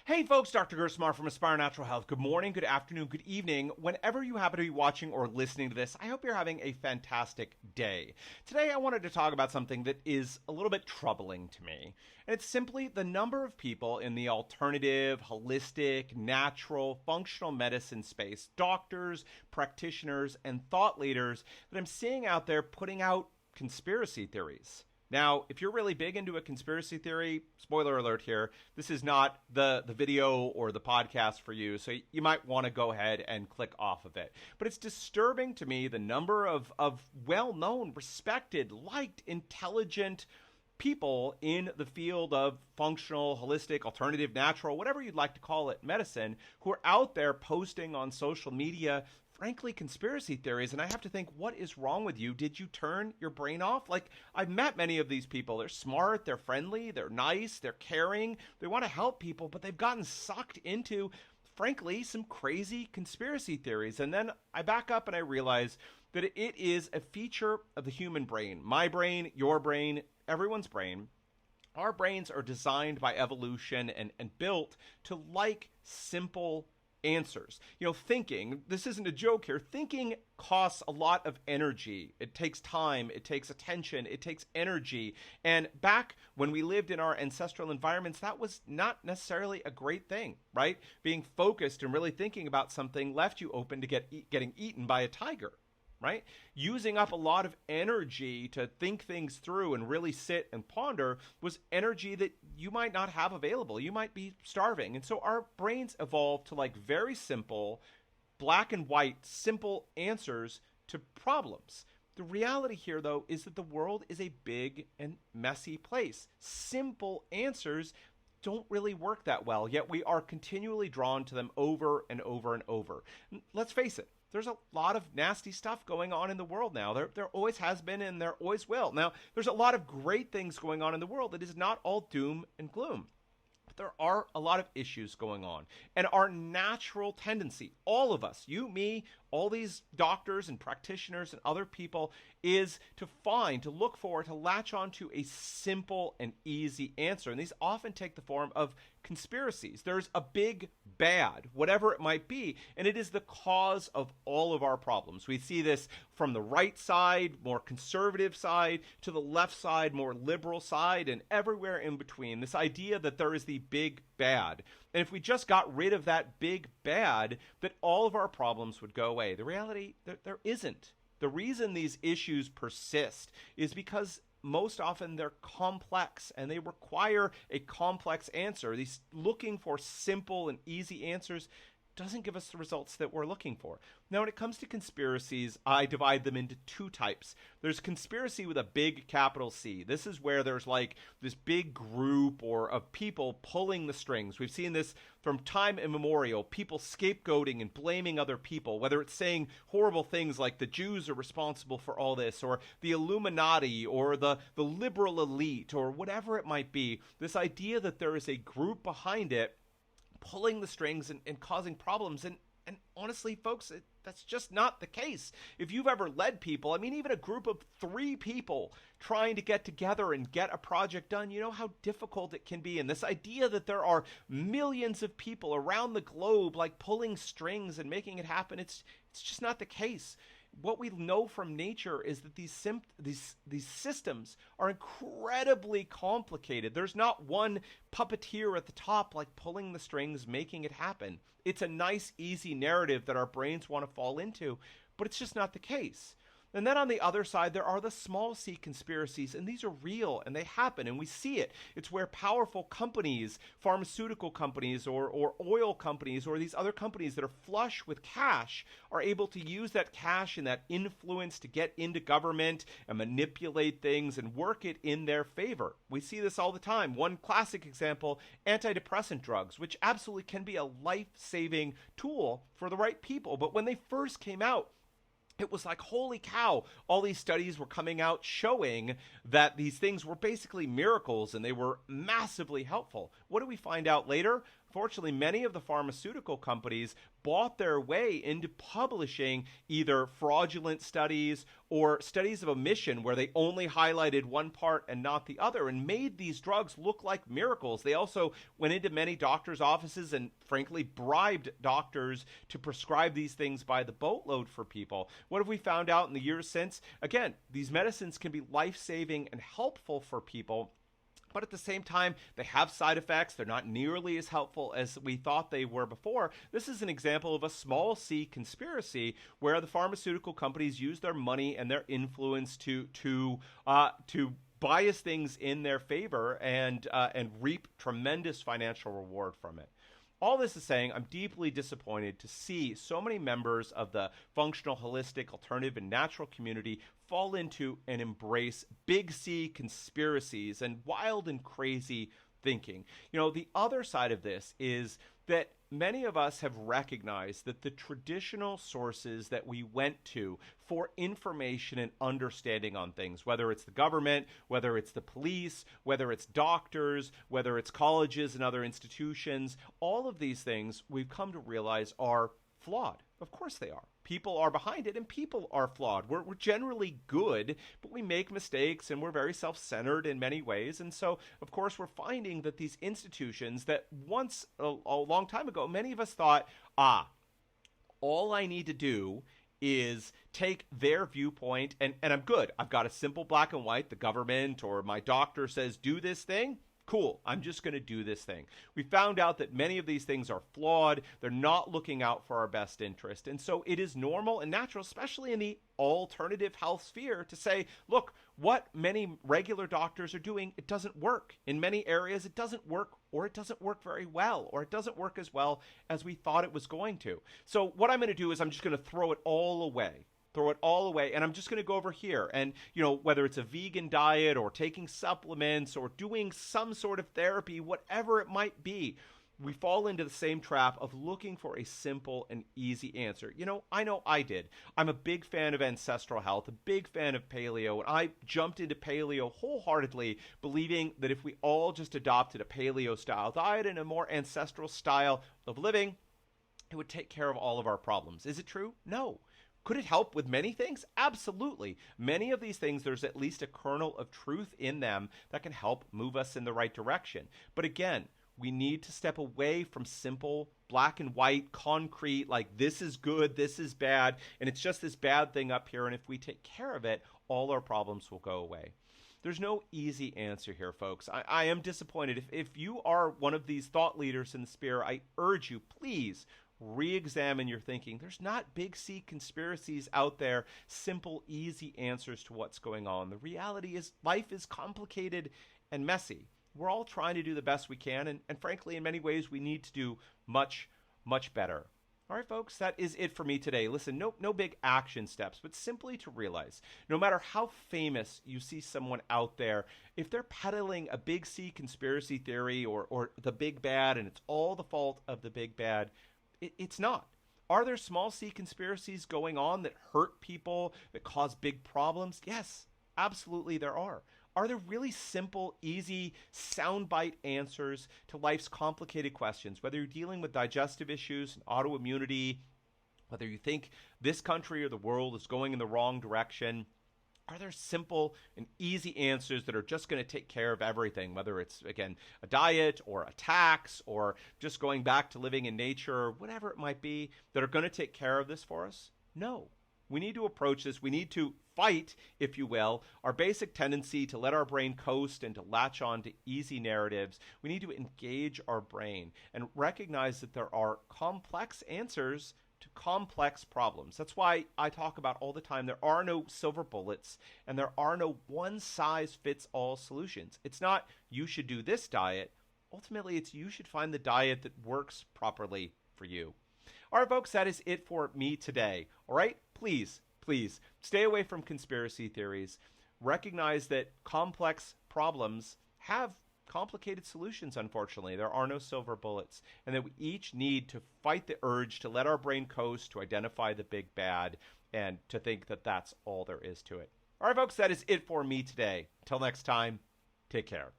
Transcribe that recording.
Hey folks, Dr. Gerstmar from Aspire Natural Health. Good morning, good afternoon, good evening. Whenever you happen to be watching or listening to this, I hope you're having a fantastic day. Today I wanted to talk about something that is a little bit troubling to me. And it's simply the number of people in the alternative, holistic, natural, functional medicine space, doctors, practitioners, and thought leaders that I'm seeing out there putting out conspiracy theories. Now, if you're really big into a conspiracy theory, spoiler alert here, this is not the video or the podcast for you, so you might want to go ahead and click off of it. But it's disturbing to me the number of well-known, respected, liked, intelligent people in the field of functional, holistic, alternative, natural, whatever you'd like to call it, medicine, who are out there posting on social media frankly, conspiracy theories. And I have to think, what is wrong with you? Did you turn your brain off? Like, I've met many of these people. They're smart, they're friendly, they're nice, they're caring, they want to help people, but they've gotten sucked into, frankly, some crazy conspiracy theories. And then I back up and I realize that it is a feature of the human brain. My brain, your brain, everyone's brain. Our brains are designed by evolution and built to like simple answers. You know, thinking, this isn't a joke here, thinking costs a lot of energy. It takes time, it takes attention, it takes energy. And back when we lived in our ancestral environments, that was not necessarily a great thing, right? Being focused and really thinking about something left you open to getting eaten by a tiger. Right? Using up a lot of energy to think things through and really sit and ponder was energy that you might not have available. You might be starving. And so our brains evolved to like very simple, black and white, simple answers to problems. The reality here, though, is that the world is a big and messy place. Simple answers don't really work that well, yet we are continually drawn to them over and over and over. Let's face it. There's a lot of nasty stuff going on in the world now. There always has been and there always will. Now, there's a lot of great things going on in the world that is not all doom and gloom. But there are a lot of issues going on. And our natural tendency, all of us, you, me, all these doctors and practitioners and other people, is to look for, to latch onto a simple and easy answer. And these often take the form of conspiracies. There's a big bad, whatever it might be, and it is the cause of all of our problems. We see this from the right side, more conservative side, to the left side, more liberal side, and everywhere in between. This idea that there is the big bad. And if we just got rid of that big bad, that all of our problems would go away. The reality, there isn't. The reason these issues persist is because most often they're complex and they require a complex answer. These looking for simple and easy answers doesn't give us the results that we're looking for. Now, when it comes to conspiracies, I divide them into two types. There's conspiracy with a big capital C. This is where there's like this big group or of people pulling the strings. We've seen this from time immemorial, people scapegoating and blaming other people, whether it's saying horrible things like the Jews are responsible for all this, or the Illuminati, or the liberal elite, or whatever it might be. This idea that there is a group behind it pulling the strings and causing problems. And honestly, folks, that's just not the case. If you've ever led people, I mean, even a group of 3 people trying to get together and get a project done, you know how difficult it can be. And this idea that there are millions of people around the globe like pulling strings and making it happen, it's just not the case. What we know from nature is that these systems are incredibly complicated. There's not one puppeteer at the top like pulling the strings, making it happen. It's a nice, easy narrative that our brains want to fall into, but it's just not the case. And then on the other side, there are the small c conspiracies, and these are real, and they happen, and we see it. It's where powerful companies, pharmaceutical companies, or oil companies, or these other companies that are flush with cash are able to use that cash and that influence to get into government and manipulate things and work it in their favor. We see this all the time. One classic example, antidepressant drugs, which absolutely can be a life-saving tool for the right people. But when they first came out, it was like, holy cow, all these studies were coming out showing that these things were basically miracles and they were massively helpful. What do we find out later? Fortunately, many of the pharmaceutical companies bought their way into publishing either fraudulent studies or studies of omission where they only highlighted one part and not the other and made these drugs look like miracles. They also went into many doctors' offices and frankly bribed doctors to prescribe these things by the boatload for people. What have we found out in the years since? Again, these medicines can be life-saving and helpful for people, but at the same time, they have side effects. They're not nearly as helpful as we thought they were before. This is an example of a small c conspiracy where the pharmaceutical companies use their money and their influence to bias things in their favor and reap tremendous financial reward from it. All this is saying I'm deeply disappointed to see so many members of the functional, holistic, alternative, and natural community fall into and embrace big C conspiracies and wild and crazy thinking. You know, the other side of this is that many of us have recognized that the traditional sources that we went to for information and understanding on things, whether it's the government, whether it's the police, whether it's doctors, whether it's colleges and other institutions, all of these things we've come to realize are flawed. Of course they are. People are behind it and people are flawed. We're generally good, but we make mistakes and we're very self-centered in many ways. And so, of course, we're finding that these institutions that once, a long time ago, many of us thought, all I need to do is take their viewpoint and I'm good. I've got a simple black and white. The government or my doctor says, do this thing. Cool, I'm just going to do this thing. We found out that many of these things are flawed. They're not looking out for our best interest. And so it is normal and natural, especially in the alternative health sphere, to say, look, what many regular doctors are doing, it doesn't work. In many areas, it doesn't work, or it doesn't work very well, or it doesn't work as well as we thought it was going to. So what I'm going to do is I'm just going to throw it all away. And I'm just going to go over here and, you know, whether it's a vegan diet or taking supplements or doing some sort of therapy, whatever it might be, we fall into the same trap of looking for a simple and easy answer. You know I did. I'm a big fan of ancestral health, a big fan of paleo, and I jumped into paleo wholeheartedly, believing that if we all just adopted a paleo style diet and a more ancestral style of living, it would take care of all of our problems. Is it true? No. Could it help with many things? Absolutely. Many of these things, there's at least a kernel of truth in them that can help move us in the right direction. But again, we need to step away from simple black and white, concrete, like this is good, this is bad, and it's just this bad thing up here, and if we take care of it, all our problems will go away. There's no easy answer here, folks. I am disappointed. If you are one of these thought leaders in the sphere, I urge you, please re-examine your thinking. There's not big C conspiracies out there, simple, easy answers to what's going on. The reality is life is complicated and messy. We're all trying to do the best we can, and frankly, in many ways, we need to do much, much better. All right, folks, that is it for me today. Listen, no big action steps, but simply to realize, no matter how famous you see someone out there, if they're peddling a big C conspiracy theory or the big bad, and it's all the fault of the big bad, it's not. Are there small c conspiracies going on that hurt people, that cause big problems? Yes, absolutely there are. Are there really simple, easy, soundbite answers to life's complicated questions? Whether you're dealing with digestive issues, autoimmunity, whether you think this country or the world is going in the wrong direction, are there simple and easy answers that are just going to take care of everything, whether it's, again, a diet or a tax or just going back to living in nature or whatever it might be, that are going to take care of this for us? No. We need to approach this. We need to fight, if you will, our basic tendency to let our brain coast and to latch on to easy narratives. We need to engage our brain and recognize that there are complex answers to complex problems. That's why I talk about all the time, there are no silver bullets and there are no one-size-fits-all solutions. It's not you should do this diet. Ultimately, it's you should find the diet that works properly for you. All right, folks, that is it for me today. All right, please stay away from conspiracy theories. Recognize that complex problems have complicated solutions, unfortunately. There are no silver bullets, and that we each need to fight the urge to let our brain coast, to identify the big bad, and to think that that's all there is to it. All right, folks, that is it for me today. Until next time, take care.